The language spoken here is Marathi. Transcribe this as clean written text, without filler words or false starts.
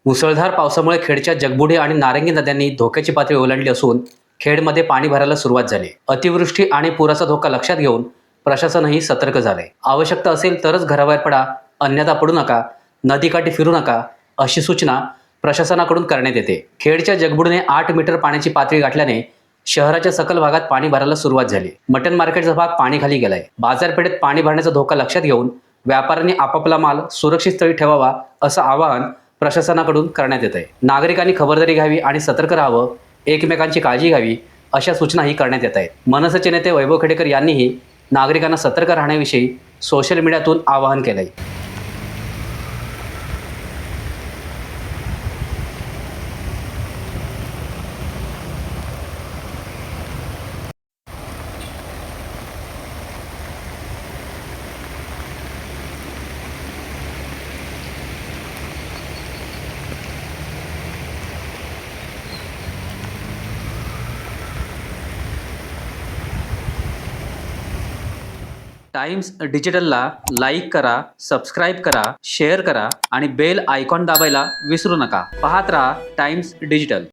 मुसळधार पावसामुळे खेडच्या जगबुडी आणि नारंगी नद्यांनी धोक्याची पातळी ओलांडली असून खेडमध्ये पाणी भरायला सुरुवात झाली। अतिवृष्टी आणि पुराचा धोका लक्षात घेऊन प्रशासनही सतर्क झाले। आवश्यकता असेल तरच घराबाहेर पडा, अन्यथा पडू नका, नदीकाठी फिरू नका, अशी सूचना प्रशासनाकडून करण्यात येते। खेडच्या जगबुडीने 8 मीटर पाण्याची पातळी गाठल्याने शहराच्या सखल भागात पाणी भरायला सुरुवात झाली। मटन मार्केटचा भाग पाणी खाली गेलाय। बाजारपेठेत पाणी भरण्याचा धोका लक्षात घेऊन व्यापाऱ्यांनी आपापला माल सुरक्षित स्थळी ठेवावा, असं आवाहन प्रशासनाकडून करण्यात येत आहे। नागरिकांनी खबरदारी घ्यावी आणि सतर्क राहावं, एकमेकांची काळजी घ्यावी, अशा सूचनाही करण्यात येत आहेत। मनसेचे नेते वैभव खेडेकर यांनीही नागरिकांना सतर्क राहण्याविषयी सोशल मीडियातून आवाहन केलंय। टाइम्स डिजिटलला लाईक करा, सबस्क्राईब करा, शेअर करा आणि बेल आयकॉन दाबायला विसरू नका। पाहत रहा टाइम्स डिजिटल।